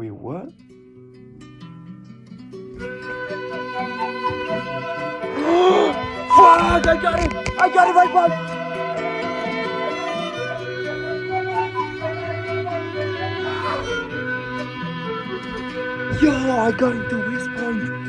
Wait, what? Fuck! I got it! I got it right back! Yo, I got it to West Point!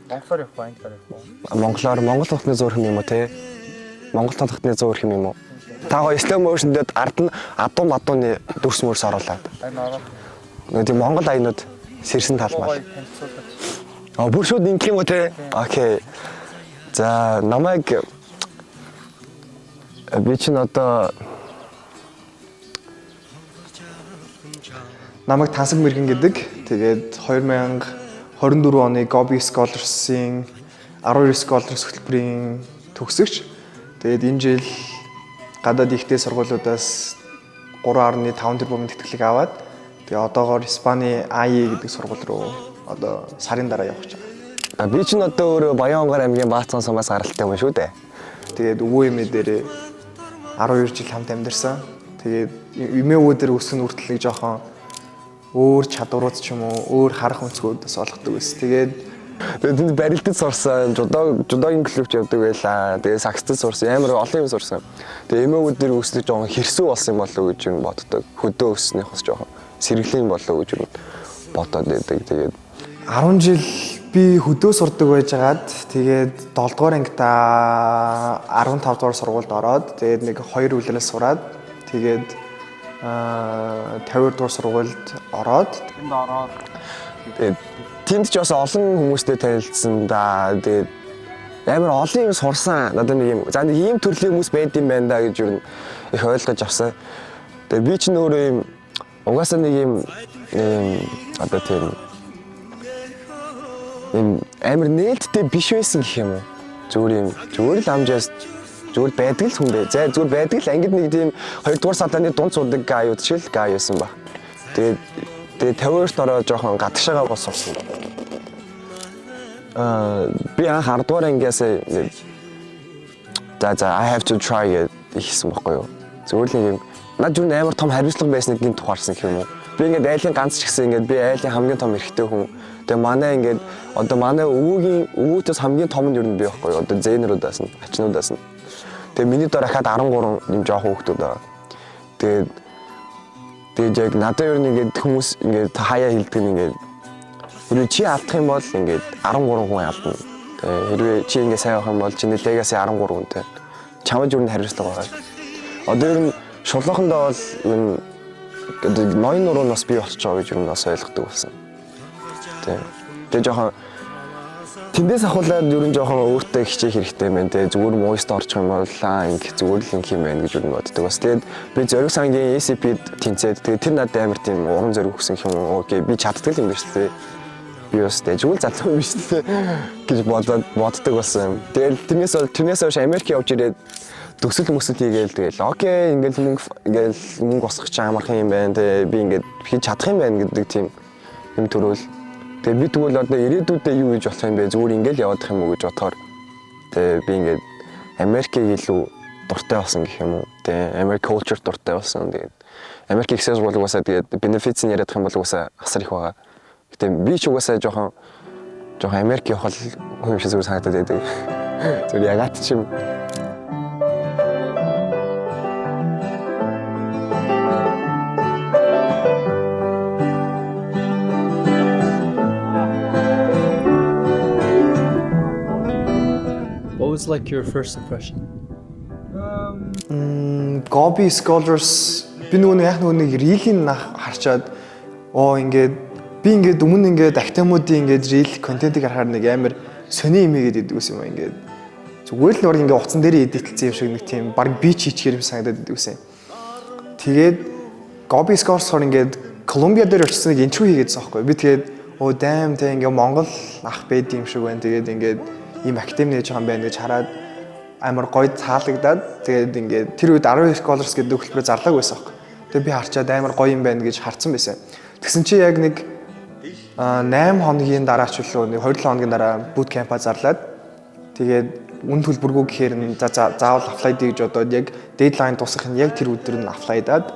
Монголоор явах ба англиар явах уу? Монголоор Монгол хотны зуурх юм уу те? Монгол хотны зуурх юм уу? Та гоё slow motion дээр ард нь адууны дүрс мөрс оруулаад. Энэ ороод Нөгөө тийм Монгол аянууд сэрсэн талмал. гоё танилцуулаад. Бүр шууд ингэх юм уу те? Окей. За намайг би ч одоо намайг Тансаг Мэргэн гэдэг. Тэгээд 2024 оны Gobi Scholars-ийн 12 Scholars хөтөлбөрийн төгсөгч. Тэгээд энэ жил гадаад ихтэй сургуулиудаас 3.5 тэрбум тэтгэлэг аваад тэгээд одоогоор Испани АИ гэдэг сургууль руу одоо сарын дараа явах гэж байгаа. Би ч одоо өөрөө Баянгар аймгийн Баатсан сумаас гаралтай юм шүү дээ. Тэгээд өвөө эмээ дээр 12 жил хамт амьдарсан. Тэгээд эмээ өвөө дээр өсгөн үртэл нэг жоохон өөр чадварууд ч юм уу, өөр харах өнцгөөдөөс олгодог байсан. Тэгээд тэнд барилдад сурсан, жудогийн клубч явдаг байлаа. Тэгээд саксд сурсан, амар олон юм сурсан. Тэгээд эмээ өвөө дээр өсөж жоохон хэрсүү болсон юм болов уу гэж юм боддог. Хөдөө өснөх бас жоохон сэргэлэн болов уу гэж юм бодоод байдаг. Тэгээд 10 жил би хөдөө сурдаг байжгаад тэгээд 7 дугаар ангита 15 дугаар сургуульд ороод тэгээд нэг 2 үлрээс сураад тэгээд 50 дугаар сургуульд ороод Энд ороод тэгээд тэнд ч бас олон хүмүүстэй танилцсан да. Тэгээд амар олон юм сурсан. Надад нэг юм за нэг ийм төрлийн хүмүүс байд юм байна да гэж юу их ойлгож авсан. Тэгээд би ч нөөрөө юм угаасаа нэг юм одоо тийм амар нээлттэй биш байсан гэх юм уу. Зүгээр л амжаас зүгээр байдаг л хүн бай. За зүгээр байдаг л ангид нэг тийм 2 дугаар садааны дунд суудаг гайуд шиг л гай байсан ба. Тэгээд 50-т ороо жоохон гадагшаага бос сурсан. Би анх 10 дугаар ангиас за I have to try гэсэн байхгүй юу. Зүгээр л нэг юм над юу амар том хариуцлага байсныг гинт тухаарсан гэх юм уу. Би ингээд айлын ганц ч гэсэн ингээд би айлын хамгийн том эрэгтэй хүн. Тэгээ манай ингээд одоо манай өвөөтөөс хамгийн том нь юу нь би байхгүй юу. Одоо зээнрүүдээс нь, ачнуудаас нь. Тэгээ миний доор ахаад 13 юм жоохон хүүхдүүд байгаа. Тэгээд яг надад юу нэгээд хүмүүс ингээд хаяа хилдэг нэгээд хэрвээ чи алдах юм бол ингээд 13 хүн алдна. Тэгээ хэрвээ чи ингээд сайн авах юм бол чиний легаси 13 хүнтэй. Чамд юу н хариуцлага байгаа. Одоо ер нь шулуухандаа бол энэ ноён нуруу нас бий болчих жоо гэж юу нас ойлгодог болсон. Тэгээ жоохон тэндээс ахуулаад ер нь жоохон өөртөө хичээх хэрэгтэй байна те зүгээр мууст орчих юм бол ингэ зүгээр л ингэ юм байна гэж юу боддог. Бас тэгээд би зориг сангийн ACP-д тэнцээд тэгээд тэр надад амар тийм урам зориг өгсөн юм. Окей би чаддаг юм биш үү? Би бас тэгвэл залуу юм биш үү гэж боддог болсон. Тэгээд тэрнээс хойш Америк явж ирээд төсөл хийгээл тэгэл окей ингээл мөнгө босгох ч амархан юм байна те би ингээд хийж чадах юм байна гэдэг тийм юм төрөөл. Тэгээ би тэгвэл одоо ирээдүйдээ юу гэж болох юм бэ зүгээр ингээл явах юм уу гэж бодохоор тэгээ би ингээд Америкийг илүү дуртай болсон гэх юм уу. Тэгээ Америк culture дуртай болсон. Тэгээд Америк их сэс болгоосаа тэгээд benefits нь яриад их юм бол угаасаа асар их байгаа. Гэтэ би ч угаасаа жоохон Америк явах хүн шиг зүгээр санагдаад байдаг. Зүгээр ягаад ч юм. What was like your first impression? Gobi Scholars би нөгөө нэг рилийг харчаад ингээд би ингээд өмнө ингээд актемуудын ингээд рил контентыг харахаар нэг амар сони юм игээд идэв гэсэн юм ингээд зүгээр л нэг ингээд утсан дээр эдитэлсэн юм шиг нэг тийм баг би чичгээр юм санагдаад идэв гэсэн. Тэгээд Gobi Scholars-оор ингээд Колумбиа дээр очсон нэг интро хийгээдсэн байхгүй. Би тэгээд damn тэ ингээд Монгол ах байд юм шиг байна. Тэгээд ингээд ийм академи нээж байгаа юм байна гэж хараад амар гоё таалагдаад тэгээд ингээд тэр үед 12 Scholars гэдэг хөтөлбөрөөр зарлаг байсан байхгүй. Тэгээд би харчаад амар гоё юм байна гэж харсан байсан. Тэгсэн чи яг нэг 8 хоногийн дараа ч үлээ нэг 2-7 хоногийн дараа boot camp-а зарлаад Тэгээд үн төлбөргүй гэхээр нь заавал апплайд гэж бодоод яг дедлайн дуусгах нь яг тэр өдөр нь апплайдаад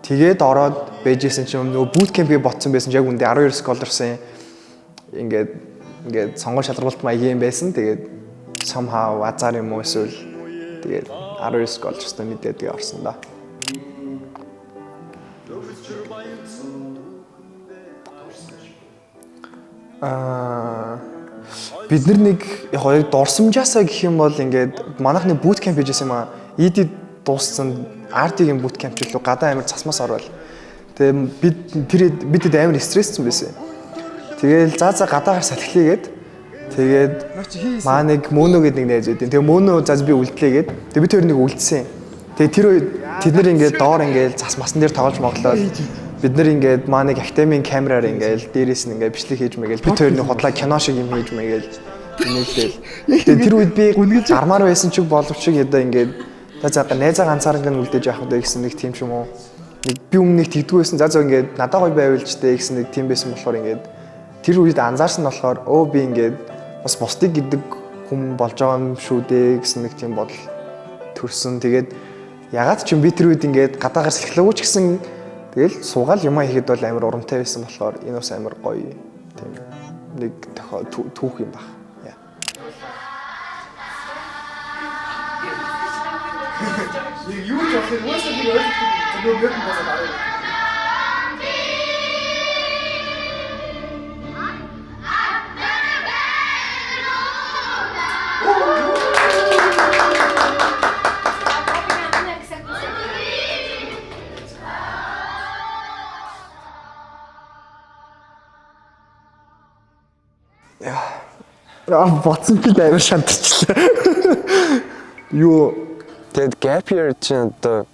тэгээд ороод байжсэн чинь нөгөө bootcamp-ийг ботсон байсан яг үндэ 12 scholarship ингээд сонгон шалралт маягийн байсан. Тэгээд somehow азар юм уу эсвэл тэгээд 12 scholarship мэдээд тэгээд орсон да. Бид нэг яг дурсамжаасаа гэх юм бол ингээд манайхны bootcamp хийжсэн юм аа. ED дууссан RT-ийн bootcamp ч илүү гадаа амир цасмаас орвол. Тэгээд бид амар стрессцэн байсан. Тэгээл за гадаагаар салхилъя тэгээд маа нэг мөнө гэдэг нэг найз үүдэн. Тэгээ мөнө би үлдлээ тэгээд бид хоёр нэг үлдсэн. Тэгээ тэр үед тэд нар ингээд доор ингээд цас масан дээр тоглож моглоод бид нар ингээд маа нэг актемийн камераар ингээд дээрээс нь ингээд бичлэг хийж мэгээл бид хоёр нэг худлаа кино шиг юм хийж мэгээл инээлэл. Тэгээ тэр үед би гармаар байсан ч боловч ядаа ингээд за найзаа ганцаар ингээд үлдээж явах гэдэг гэсэн нэг тийм ч юм уу. Нэг би өмнө нэг тэгдэггүй байсан. За ингээд надад гоё байвал ч дээ гэсэн нэг тийм байсан болохоор ингээд тэр үед анзаарсан нь болохоор би ингээд бас бусдыг гэдэг хүн болж байгаа юм шүү дээ гэсэн нэг тийм бодол төрсөн. Тэгээд ягаад ч юм би тэр үед ингээд гадаагаар сэлхлээгүй ч гэсэн тэгэл суугаал юм хийхэд бол амар урамтай байсан болохоор энэ бас амар гоё тийм нэг түүх юм баг. Юу ч болохгүй уусаа би ойлгохгүй зөв юм болоод арай. Ботсон ч амар шантарчлаа. Юу тэгээд gap year чинь одоо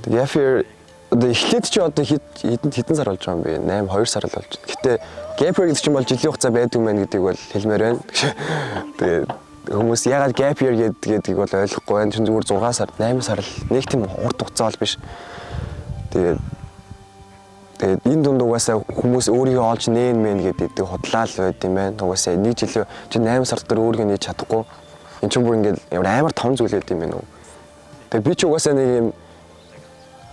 gap year одоо эхлээд чи одоо хэдэн сар болж байгаа юм бэ? 2 сар л болж байна. Гэтэ gap year гэдэг чинь бол жилийн хугацаа байдаг юм байна гэдгийг бол хэлмээр байна. Тэгээд хүмүүс ягаад gap year гэдгийг бол ойлгохгүй байна. Чин зүгээр 6 сар, 8 сар л нэг тийм урт хугацаа бол биш. Тэгээд энэ дунд угаасаа хүмүүс өөрийгөө олж нээн мэн гэдэг худлаа л байд юм байна. Угаасаа нэг жил чи 8 сар дээр өөрийгөө нээж чадахгүй. Энд чинь бүр ингээд амар том зүйл байд юм байна уу. Тэгээ би ч угаасаа нэг юм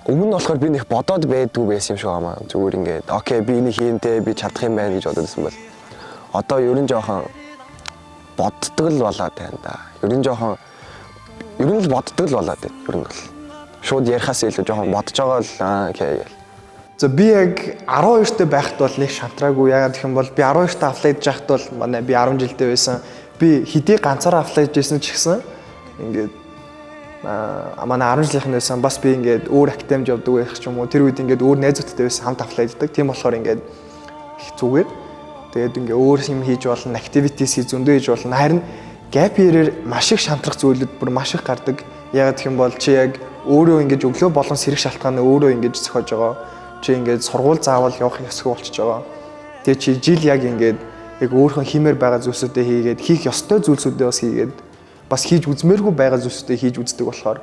өмнө нь болохоор би нэг бодоод байдгүй байсан юм шиг байна. Зүгээр ингээд окей би энийг хийнтэй би чадах юм байна гэж бодоод байсан бол одоо ер нь жоохон боддог л болоод байна да. Ер нь л боддог л болоод байна. Ер нь бол шууд ярихаас илүү жоохон бодож байгаа л окей. За би яг 12-т байхад бол нэг шантраагүй. Ягаад гэх юм бол би 12-т апплайдж байхад бол манай би 10 жилдээ байсан. Би хэдий ганцаараа апплайдж байсан ч гэсэн ингээд манай 10 жилийнхэн байсан. Бас би ингээд өөр академид явдаг байх ч юм уу. Тэр үед ингээд өөр найзуудтай байсан хамт апплайддаг. Тийм болохоор ингээд их зүгээр. Тэгээд ингээд өөр юм хийж болно, activities зөндөө хийж болно. Харин gap year-ээр маш их шантрах зүйлүүд бүр маш их гардаг. Ягаад гэх юм бол чи яг өөрөө ингээд өглөө болон сэрэх шалтгааны өөрөө ингээд зохиож байгаа. Чи ингээд сургууль заавал явах ёсгүй болчихж байгаа. Тэгээ чи жил яг ингээд яг өөрийнхөө хиймээр байгаа зүйлсүүдээ хийгээд хийх ёстой зүйлсүүдээ бас хийгээд бас хийж үзмээргүй байгаа зүйлсүүдээ хийж үздэг болохоор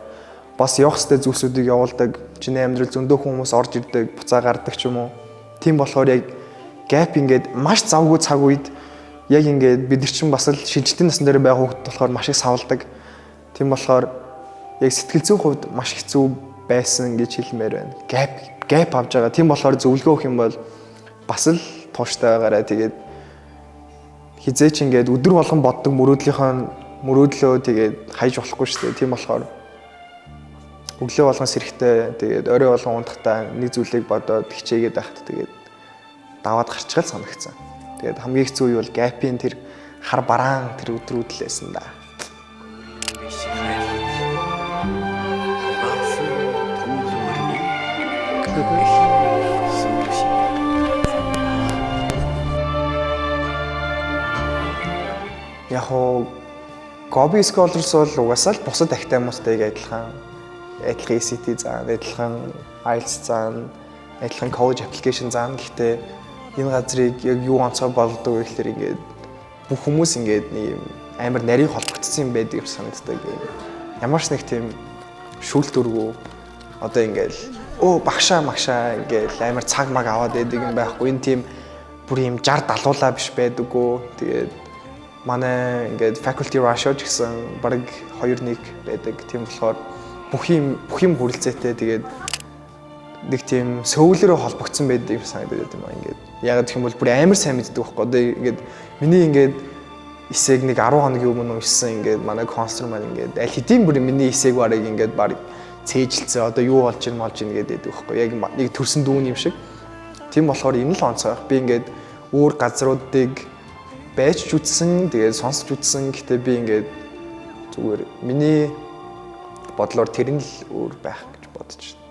бас явах ёстой зүйлсүүдийг явуулдаг. Чиний амьдрал зөндөө хүмүүс орж ирдэг, буцаа гардаг ч юм уу. Тийм болохоор яг gap ингээд маш завгүй цаг үед яг ингээд бид нар чинь бас л шилжилтийн насн дээр байгаа хүүхэд болохоор маш их савладаг. Тийм болохоор яг сэтгэл зүйн хувьд маш хэцүү байсан гэж хэлмээр байна. Gap авж байгаа. Тийм болохоор зөвлөгөө өгөх юм бол бас л тууштай байгаарай. Тэгээд хизээч ингээд өдөр болгон боддог мөрөөдлөө тэгээд хайж болохгүй шүү дээ. Тийм болохоор өглөө болгон сэрэхтэй тэгээд орой болгон унтахтаа нэг зүйлийг бодоод хичээгээд байхад тэгээд даваад гарчгал санагцсан. Тэгээд хамгийн хэцүү үе бол gap-ийн тэр хар бараан тэр өдрүүд л байсан да. Яг Gobi Scholars бол угаасаа л бусад академиудтай адилхан ECT заана, адилхан IELTS заана, адилхан college application заана. Гэхдээ энэ газрыг яг юу онцгой болгодог вэ гэхээр ингээд бүх хүмүүс ингээд нэг амар нарийн холбогдсон юм байдаг юм санагддаг. Ямар ч нэг тийм шүүл дургу одоо ингээд багшаа ингээд амар цаг маг аваад байдаг юм байхгүй. Энэ тийм бүр юм 60 70-уулаа биш байдаггүй. Тэгээд манай ингээд faculty ratio ч гэсэн бараг 2-1 байдаг. Тийм болохоор бүх юм хүрэлцээтэй. Тэгээд нэг тийм сөүлөрөө холбогдсон байдаг юм санагдаад байна ингээд. Яг гэх юм бол бүр амар сайн мэддэг байхгүй. Одоо ингээд миний ингээд эсэг нэг 10 хоногийн өмнө уншсан ингээд манай конструктор маань ингээд аль хэдийн бүр миний эсэг барыг ингээд бараг цээжилсэн. Одоо юу болж ийн гэдэг байхгүй. Яг нэг төрсөн дүүн юм шиг. Тийм болохоор энэ л онцгой. Би ингээд өөр газруудыг байж ч үзсэн, тэгээд сонсч үзсэн. Гэтэ би ингээд зүгээр миний бодлоор тэр нь л өөр байх гэж бодож байна.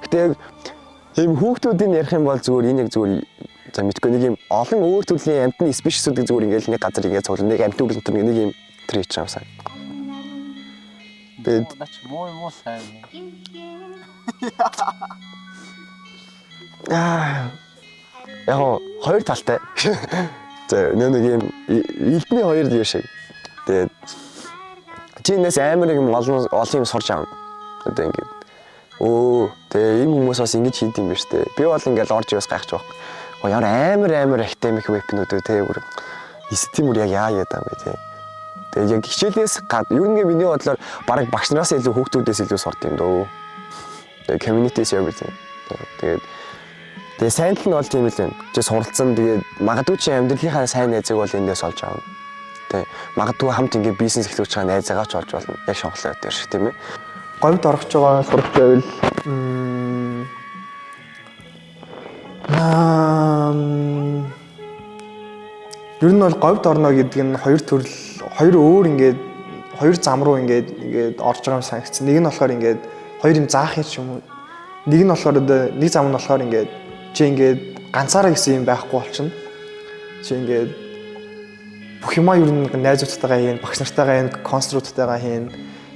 Гэтэ яг ийм хүүхдүүдийн ярих юм бол зүгээр энэ яг зүгээр за мэдгүй нэг юм олон өөр төрлийн амьтны спешиусуудыг зүгээр ингээд нэг газар ингээд цуглаа. Нэг амьтны үлдэнтэр нэг юм тэр хийж байгаа юм. Нач муу сайн. Яг хоёр талтай. За нэг юм элдний хоёр юу шиг. Тэгээд чинээс амар юм олон юм сурч аав. Одоо ингээд тэгээ энэ хүмүүс бас ингэж хийд юм биш үү? Би бол ингээд орж яваас гайхаж байгаа. Ямар амар академик вебнүүд үү те бүр систем үр яг яа гэдэг юм бэ те. Тэгээ яг хичээлээс ер нь миний бодлоор бараг багш нараас илүү хүүхдүүдээс илүү сурд юм дөө. Тэгээ community service. Тэгээ сайн тал нь бол тийм л байна. Чи суралцсан тэгээд магадгүй чи амьдралынхаа сайн найзыг бол эндээс олж аавна. Тэгээ магадгүй хамт ингээд бизнес эхлүүлж байгаа найзаагаа ч олж болно. Яг шонхлоо дээр шиг тийм ээ. Говьд орох гэж байгаа сурагч байвал ер нь бол говьд орно гэдэг нь хоёр өөр ингээд хоёр зам руу ингээд орж байгаа юм санагдсан. Нэг нь болохоор ингээд хоёр юм заах юм. Нэг нь болохоор нэг зам нь болохоор ингээд чи ингээд ганцаараа гэсэн юм байхгүй болчихно. Чи ингээд бүх юмаа ер нь найзуудтайгаа хийн, багш нартайгаа хийн, конструктортойгоо хийн.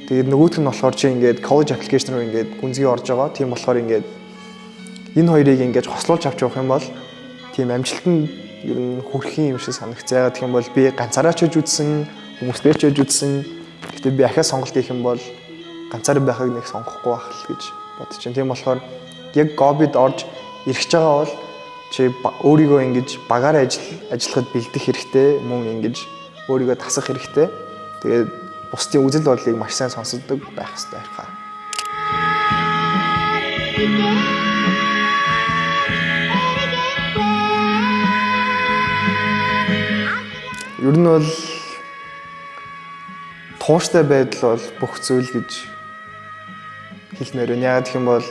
Тэгээд нөгөөх нь болохоор чи ингээд college application руу ингээд гүнзгий орж байгаа. Тийм болохоор ингээд энэ хоёрыг ингээд хослуулж авч явах юм бол тийм амжилтанд ер нь хүрэхийн юм шиг санагцаа. Тэгэх юм бол би ганцаараа ч хийж үзсэн, хүмүүстэй ч хийж үзсэн. Гэхдээ би ахаа сонголт хийх юм бол ганцаараа байхыг нэг сонгохгүй байх л гэж бодож байна. Тийм болохоор яг гобид орж ирэх байгаа бол чи өөрийгөө ингэж багаар ажиллахад бэлдэх хэрэгтэй, мөн ингэж өөрийгөө тасах хэрэгтэй. Тэгээд бусдын үзэл бодлыг маш сайн сонсдог байх хэрэгтэй хараа. Ер нь бол тууштай байдал бол бүх зүйл гэж хэлмээр байна. Яг гэх юм бол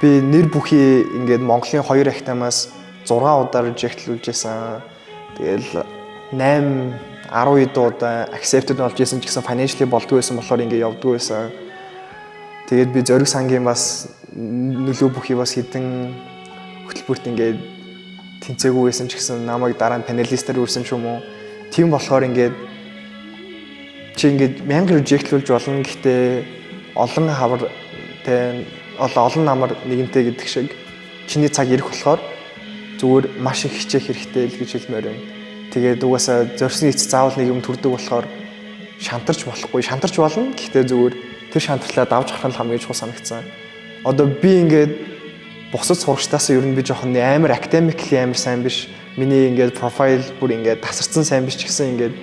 би нэр бүхий ингээд Монголын 2 ахтамаас 6 удаа reject-лүүлж байсан. Тэгэл 8 10 удаа accepted болж байсан ч гэсэн financially болдгоо байсан болохоор ингээд явдгоо байсан. Тэгээд би зориг сангийн бас нөлөө бүхий бас хэдэн хөтөлбөрт ингээд тэнцээгүй байсан ч гэсэн намайг дараа нь панелистээр үрсэн ч юм уу. Тийм болохоор ингээд чи ингээд 1000 reject-лүүлж болно. Гэхдээ олон хавар тэ олон намар нэгэнтэй гэдэг шиг чиний цаг ирэх болохоор зүгээр маш их хичээх хэрэгтэй л гэж хэлмээр байна. Тэгээд угаасаа зорьсны эц заавал нэг юм төрдөг болохоор шантарч болохгүй. Шантарч болно. Гэхдээ зүгээр тэр шантарлаа давж гарах нь хамгийн чухал санагдсан. Одоо би ингээд бусад сурагчдаас ер нь би жоохон амар academically амар сайн биш. Миний ингээд профайл бүр ингээд тасарсан сайн биш ч гэсэн ингээд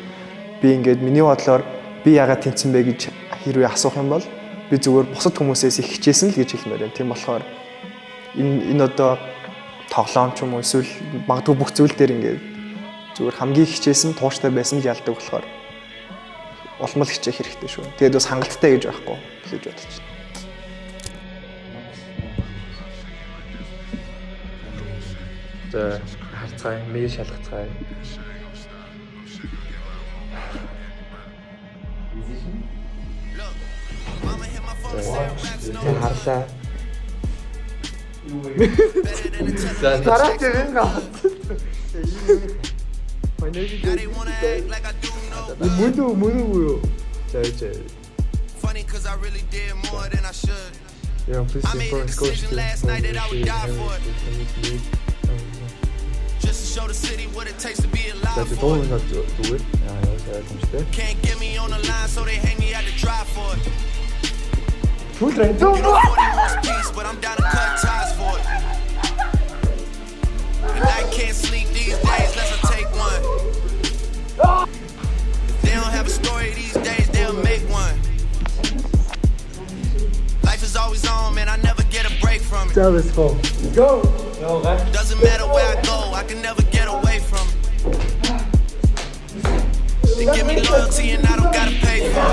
би ингээд миний бодлоор би яагаад тэнцэн бэ гэж хэрвээ асуух юм бол би зүгээр бусад хүмүүсээс их хичээсэн л гэж хэлмээр байна. Тийм болохоор энэ одоо тоглоом ч юм уу эсвэл магадгүй бүх зүйл дээр ингээд зүгээр хамгийн хичээсэн тууштай байсан л ялдаг болохоор улмал хичээх хэрэгтэй шүү. Тэгээд бас хангалттай гэж байхгүй гэж бодож байна. За харцгаая, мэйл шалгацгаая. За харлаа. Дараа тэрэн гал. Мөнөө. За. Funny cuz I really did more than I should. Yeah, please for coach last night that I would die for it. Just to show the city what it takes to be alive. That's the only not do it. Can't get me on the line so they hang me out to try for it. But I'm down to cut ties for it. And I can't sleep these days unless I take one. If they don't have a story these days, they'll make one. Life is always on, man, I never get a break from it. Doesn't matter where I go, I can never get away from it. They give me loyalty and I don't gotta pay for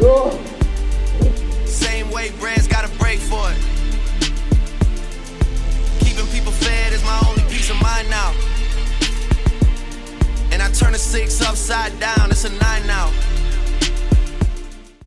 it. Same way bread's gotta break for it. Keeping people fed is my only peace of mind now. And I turn a 6 upside down, it's a 9 now.